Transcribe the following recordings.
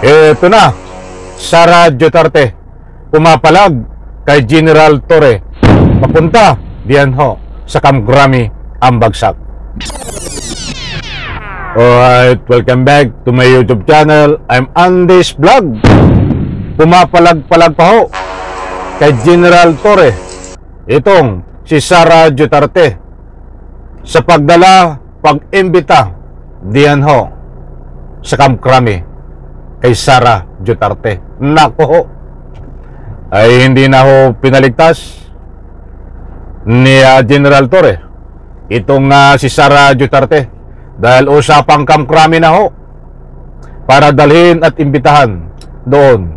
Ito na, Sara Duterte pumapalag kay General Torre papunta diyan ho sa Camp Crame ang bagsak. Alright, welcome back to my YouTube channel. I'm Andy's Vlog. Pumapalag-palag pa ho kay General Torre itong si Sara Duterte sa pagdala, pag-imbita diyan ho sa Camp Crame kay Sara Duterte. Nako ho, ay hindi na ho pinaligtas ni General Torre itong si Sara Duterte dahil usapang Camp Crame na ho para dalhin at imbitahan doon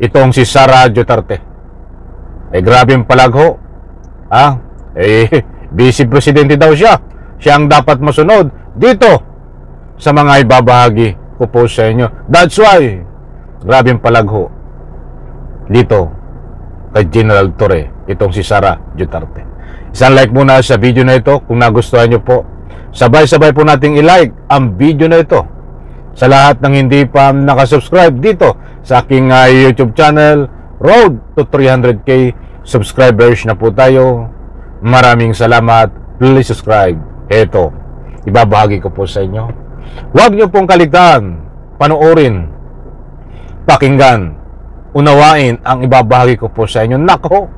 itong si Sara Duterte. Ay grabing palag ho, Vice Presidente daw siya ang dapat masunod dito sa mga ibabahagi ko po sa inyo. That's why grabing palag ho dito kay General Torre itong si Sara Duterte. Isang like muna sa video na ito kung nagustuhan nyo po. Sabay-sabay po nating i-like ang video na ito. Sa lahat ng hindi pa nakasubscribe dito sa aking YouTube channel, road to 300k subscribers na po tayo. Maraming salamat. Please subscribe. Ito, ibabahagi ko po sa inyo. Huwag nyo pong kaligtaan, panoorin, pakinggan, unawain ang ibabahagi ko po sa inyo. Nako,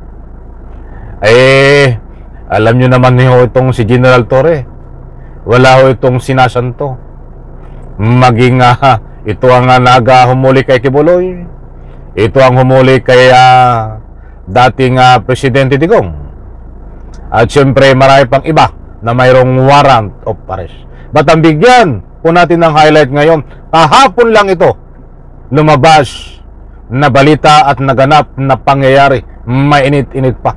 alam nyo naman niyo itong si General Torre, wala ho itong sinasanto. Maging ito ang humuli kay Kibuloy, ito ang humuli kay dating Presidente Digong, at syempre marami pang iba na mayroong warrant of arrest. But ang bigyan po natin ng highlight ngayon, kahapon lang ito lumabas na balita at naganap na pangyayari, mainit-init pa.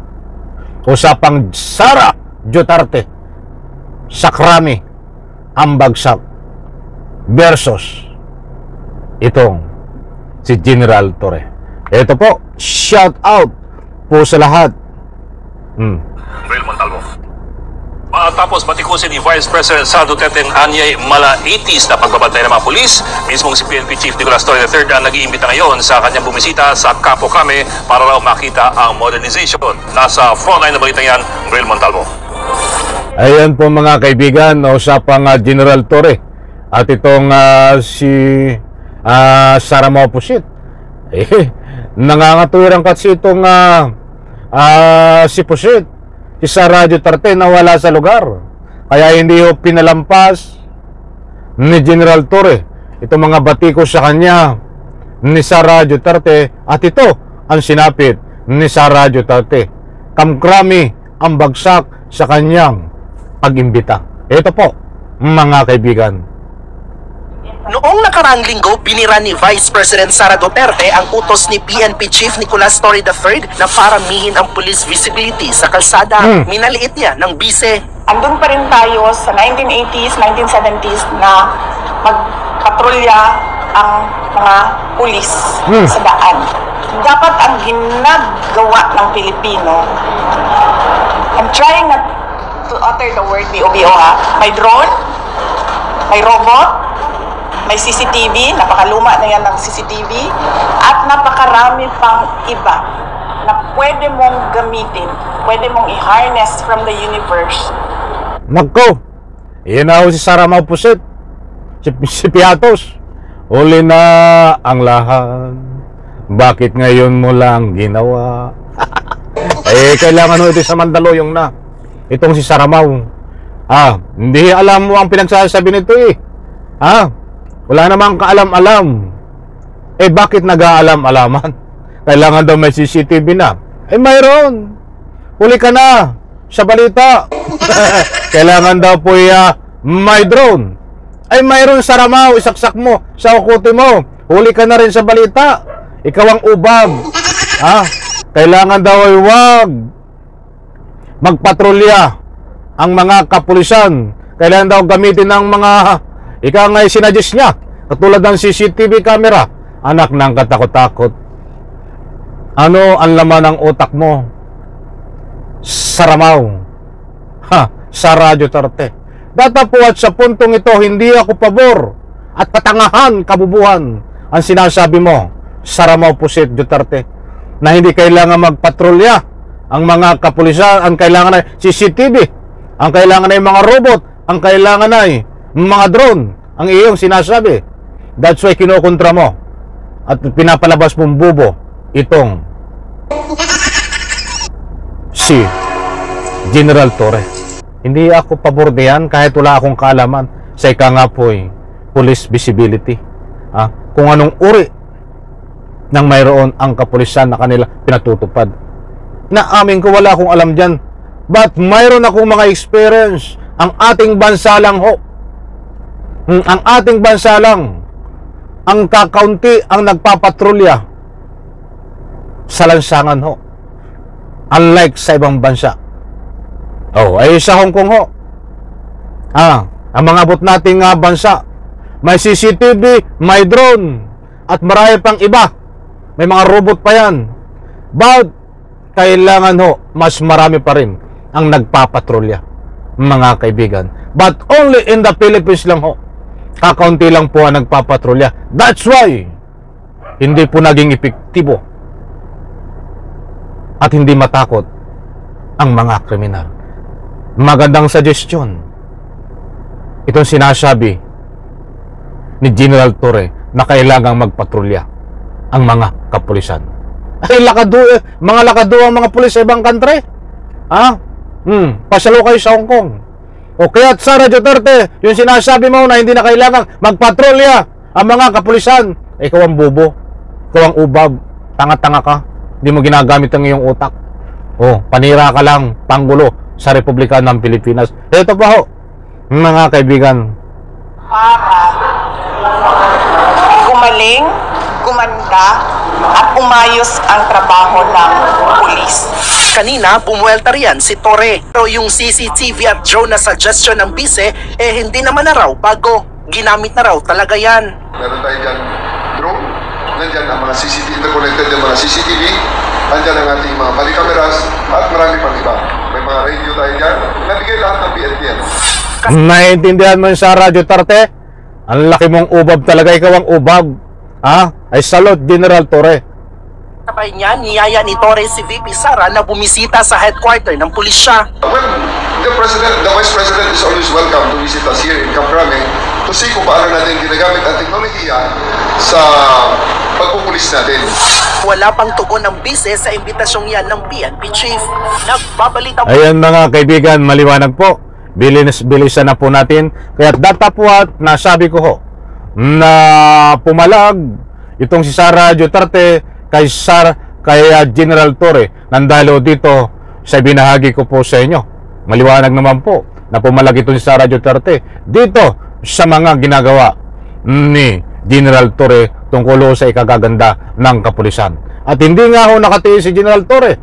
Usapang Sara Duterte sa Crame ang bagsak versus itong si General Torre. Ito po, shout out po sa lahat. Noel Montalvo. Matapos batikusin ni Vice President Sara Duterte ang anyay malaitis na pagbabantay ng mga pulis, mismong si PNP Chief Nicolas Torre III ang nag-iimbita ngayon sa kanyang bumisita sa Camp Crame para raw makita ang modernization. Nasa frontline na balita yan, Noel Montalvo. Ayan po mga kaibigan, usapang General Torre at itong si Sara Mapusit. Nangangatwiran kasi itong si Pusit, si Sara Duterte nawala sa lugar, kaya hindi ho pinalampas ni General Torre itong mga batiko sa kanya ni Sara Duterte, at ito ang sinapit ni Sara Duterte. Camp Crame ang bagsak sa kanyang pag-imbita. Ito po mga kaibigan. Noong nakaraang linggo, binira ni Vice President Sara Duterte ang utos ni PNP Chief Nicolas Torre III na paramihin ang police visibility sa kalsada. Minaliit niya ng bise. Andun pa rin tayo sa 1980s, 1970s na magpatrolya ang mga pulis sa daan. Dapat ang ginagawa ng Pilipino, I'm trying not to utter the word BOBO may drone, may robot, may CCTV, napakaluma na yan ng CCTV, at napakarami pang iba na pwede mong gamitin, pwede mong i-harness from the universe. Nako, iyan na ho si Sara Mapusit, si Piatos. Huli na ang lahat, bakit ngayon mo lang ginawa? Kailangan ho ito sa Mandaluyong na itong si Sara Mau. Hindi alam mo ang pinagsasabi nito wala namang kaalam-alam. Bakit nag-aalam-alaman? Kailangan daw may CCTV na. Mayroon. Huli ka na sa balita. Kailangan daw po may drone. Mayroon, Sara Mau, isaksak mo sa ukuti mo. Huli ka na rin sa balita. Ikaw ang ubab. Kailangan daw ay wag magpatrolya ang mga kapulisan. Kailangan daw gamitin ng mga ika nga sinadjust niya, katulad ng CCTV camera. Anak ng katakot-takot, ano ang laman ng utak mo, Sara Mau? Sara Duterte. Datapuat sa puntong ito, hindi ako pabor at katangahan, kabubuhan ang sinasabi mo, Sara Maupusit Duterte, na hindi kailangan magpatrolya ang mga kapulisan, ang kailangan ay CCTV, ang kailangan ay mga robot, ang kailangan ay mga drone, ang iyong sinasabi. That's why kinukontra mo at pinapalabas mong bubo itong si General Torre. Hindi ako pabor diyan kahit wala akong kaalaman sa ika nga po'y police visibility. Kung anong uri ng mayroon ang kapulisan na kanila pinatutupad. Naamin ko wala akong alam dyan. But mayroon akong mga experience. Ang ating bansa lang ho. Ang ating bansa lang. Ang kakaunti ang nagpapatrolya sa lansangan ho. Unlike sa ibang bansa. Ay sa Hong Kong ho. Ang mga abot nating bansa, may CCTV, may drone, at marami pang iba. May mga robot pa yan. But, kailangan ho, mas marami pa rin ang nagpapatrolya, mga kaibigan. But only in the Philippines lang ho. Kakaunti lang po ang nagpapatrolya. That's why, hindi po naging epektibo at hindi matakot ang mga kriminal. Magandang suggestion. Itong sinasabi ni General Torre na kailangang magpatrolya ang mga kapulisan. Ay, mga lakado ang mga pulis sa ibang country. Pasalo kayo sa Hong Kong. O kaya Sara Duterte, yung sinasabi mo na hindi na kailangang magpatrolya ang mga kapulisan. Ikaw ang bubo. Ikaw ang ubab. Tanga-tanga ka. Hindi mo ginagamit ang iyong utak. Panira ka lang, panggulo sa Republika ng Pilipinas. Ito pa ho, mga kaibigan. Para gumaling, gumanda, at umayos ang trabaho ng pulis. Kanina, bumuelta riyan si Torre. Pero yung CCTV at drone na suggestion ng bise, hindi naman na raw bago. Ginamit na raw talaga yan. Meron tayo dyan drone, nandyan ang mga CCTV, interconnected yung mga CCTV, nandyan ang ating mga body cameras, at marami pang iba. May mga radio tayo dyan, nabigay lahat ng PNP yan. Naiintindihan mo yung Sara Duterte? Ang laki mong ubab talaga, ikaw ang ubab. Ay salute General Torre. Sabay niya, niyaya ni Torre si VP Sara na bumisita sa headquarter ng pulisya. Well, the Vice President is always welcome to visit us here in Camp Crame to see kung paano natin ginagamit ang teknolohiya sa pagpupulis natin. Wala pang tugon ng bise sa imbitasyong yan ng PNP Chief. Nagbabalita po. Ayan mga kaibigan, maliwanag po. Bilisan na po natin. Kaya datapuat na sabi ko ho, na pumalag itong si Sara Duterte kay General Torre nandalo dito sa binahagi ko po sa inyo. Maliwanag naman po na pumalag itong si Sara Duterte dito sa mga ginagawa ni General Torre tungkol sa ikagaganda ng kapulisan. At hindi nga ho nakatiis si General Torre.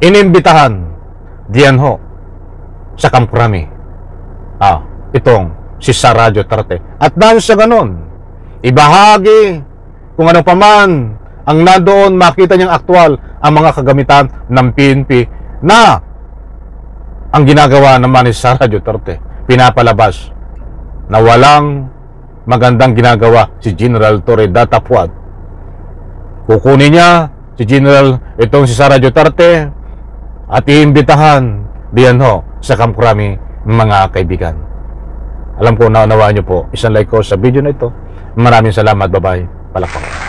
Inimbitahan diyan ho sa Camp Crame itong si Sara Duterte. At dahil sa ganon, ibahagi kung ano paman ang nandoon, makita niyang aktwal ang mga kagamitan ng PNP na ang ginagawa naman ni Sara Duterte, pinapalabas na walang magandang ginagawa si General Torre datapuad. Kukunin niya si itong si Sara Duterte at iimbitahan diyan ho sa Camp Crame, mga kaibigan. Alam ko, naunawaan niyo po. Isang like ko sa video na ito. Maraming salamat. Bye-bye. Palakpak.